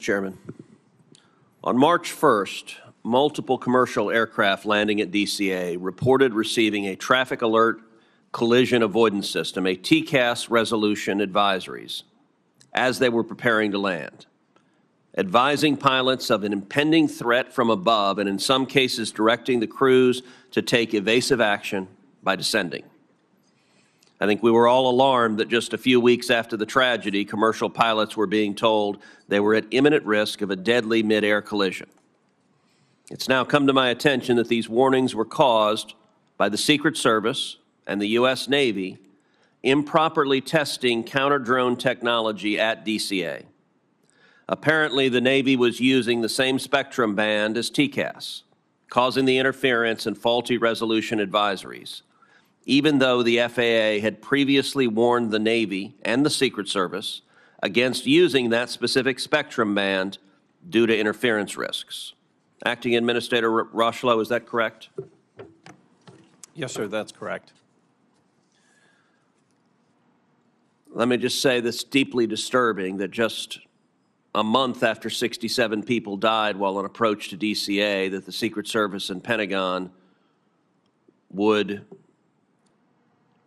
Chairman. On March 1st, multiple commercial aircraft landing at DCA reported receiving a traffic alert collision avoidance system, a TCAS resolution advisories, as they were preparing to land, advising pilots of an impending threat from above and in some cases directing the crews to take evasive action by descending. I think we were all alarmed that just a few weeks after the tragedy, commercial pilots were being told they were at imminent risk of a deadly mid-air collision. It's now come to my attention that these warnings were caused by the Secret Service and the U.S. Navy improperly testing counter-drone technology at DCA. Apparently, the Navy was using the same spectrum band as TCAS, causing the interference and faulty resolution advisories, even though the FAA had previously warned the Navy and the Secret Service against using that specific spectrum band due to interference risks. Acting Administrator Rocheleau, is that correct? Yes, sir, that's correct. Let me just say this deeply disturbing that just a month after 67 people died while on approach to DCA, that the Secret Service and Pentagon would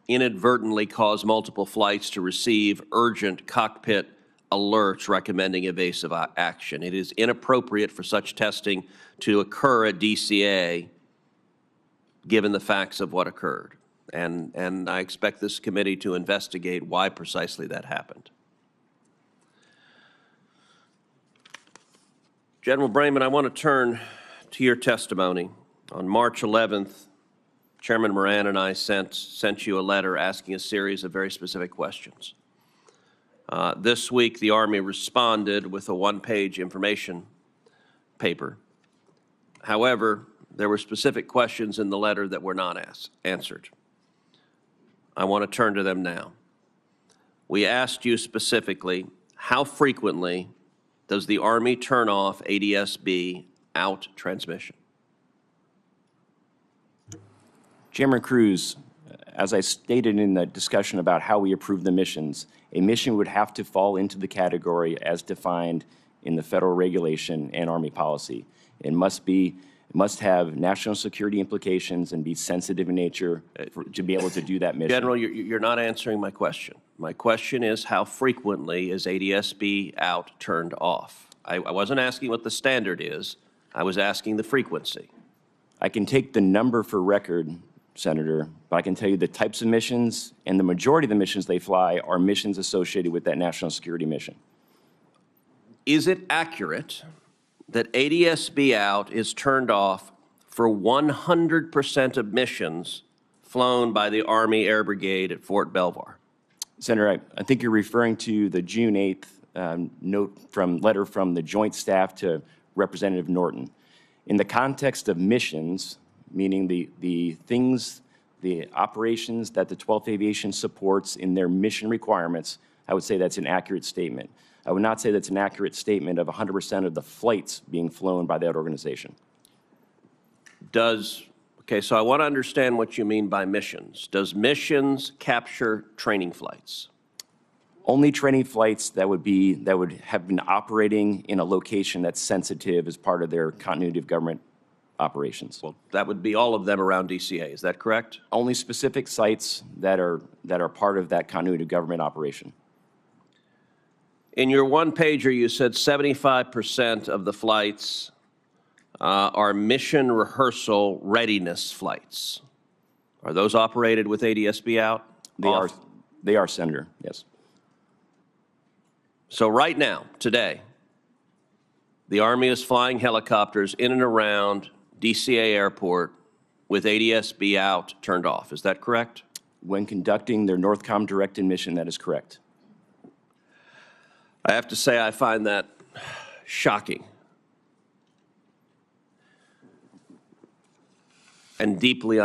inadvertently cause multiple flights to receive urgent cockpit alerts recommending evasive action. It is inappropriate for such testing to occur at DCA given the facts of what occurred. And I expect this committee to investigate why precisely that happened. General Brayman, I want to turn to your testimony. On March 11th, Chairman Moran and I sent you a letter asking a series of very specific questions. This week, the Army responded with a one-page information paper. However, there were specific questions in the letter that were not answered. I want to turn to them now. We asked you specifically, how frequently does the Army turn off ADS-B out transmission? Chairman Cruz, as I stated in the discussion about how we approve the missions, a mission would have to fall into the category as defined in the federal regulation and Army policy. It must have national security implications and be sensitive in nature to be able to do that mission. General, you're not answering my question. My question is, how frequently is ADS-B out turned off? I wasn't asking what the standard is. I was asking the frequency. I can take the number for record, Senator, but I can tell you the types of missions and the majority of the missions they fly are missions associated with that national security mission. Is it accurate that ADS-B out is turned off for 100% of missions flown by the Army Air Brigade at Fort Belvoir? Senator, I think you're referring to the June 8th letter from the Joint Staff to Representative Norton. In the context of missions, meaning the operations that the 12th Aviation supports in their mission requirements, I would say that's an accurate statement. I would not say that's an accurate statement of 100% of the flights being flown by that organization. Okay, so I want to understand what you mean by missions. Does missions capture training flights? Only training flights that would have been operating in a location that's sensitive as part of their continuity of government operations. Well, that would be all of them around DCA, is that correct? Only specific sites that are part of that continuity of government operation. In your one-pager, you said 75% of the flights are mission rehearsal readiness flights. Are those operated with ADS-B out? They are, Senator, yes. So right now, today, the Army is flying helicopters in and around DCA Airport with ADS-B out turned off. Is that correct? When conducting their NORTHCOM directed mission, that is correct. I have to say I find that shocking and deeply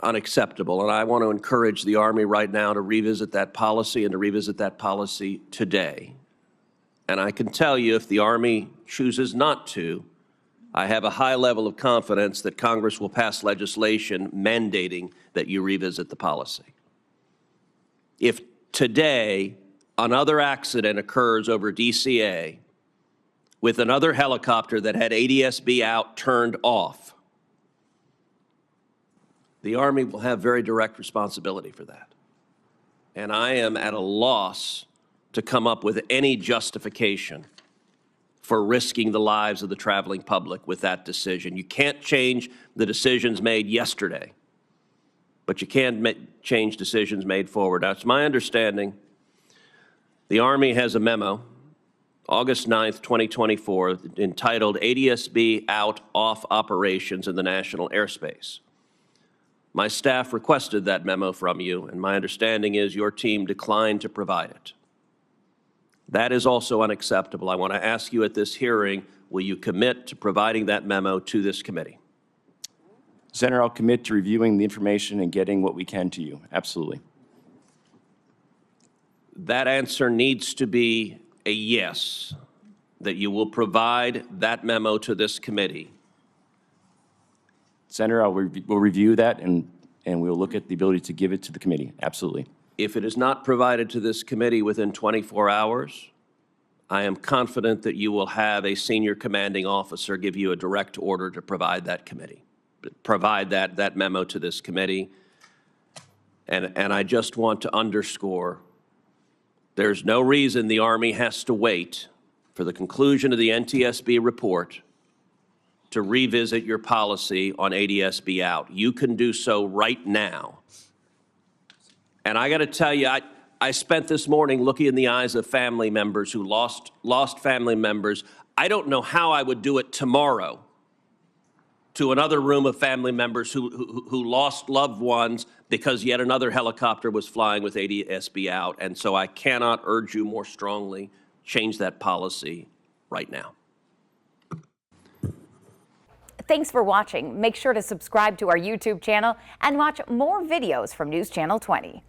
unacceptable. And I want to encourage the Army right now to revisit that policy and to revisit that policy today. And I can tell you, if the Army chooses not to, I have a high level of confidence that Congress will pass legislation mandating that you revisit the policy. If today another accident occurs over DCA with another helicopter that had ADSB out turned off, the Army will have very direct responsibility for that. And I am at a loss to come up with any justification for risking the lives of the traveling public with that decision. You can't change the decisions made yesterday, but you can change decisions made forward. Now, it's my understanding the Army has a memo, August 9th, 2024, entitled ADSB Out Off Operations in the National Airspace. My staff requested that memo from you, and my understanding is your team declined to provide it. That is also unacceptable. I want to ask you at this hearing, will you commit to providing that memo to this committee? Senator, I'll commit to reviewing the information and getting what we can to you. Absolutely. That answer needs to be a yes, that you will provide that memo to this committee. Senator, we'll review that and we'll look at the ability to give it to the committee. Absolutely. If it is not provided to this committee within 24 hours, I am confident that you will have a senior commanding officer give you a direct order to provide that that memo to this committee. And I just want to underscore, there's no reason the Army has to wait for the conclusion of the NTSB report to revisit your policy on ADSB out. You can do so right now. And I got to tell you, I spent this morning looking in the eyes of family members who lost family members. I don't know how I would do it tomorrow to another room of family members who lost loved ones because yet another helicopter was flying with ADSB out. And so I cannot urge you more strongly, change that policy right now. Thanks for watching. Make sure to subscribe to our YouTube channel and watch more videos from News Channel 20.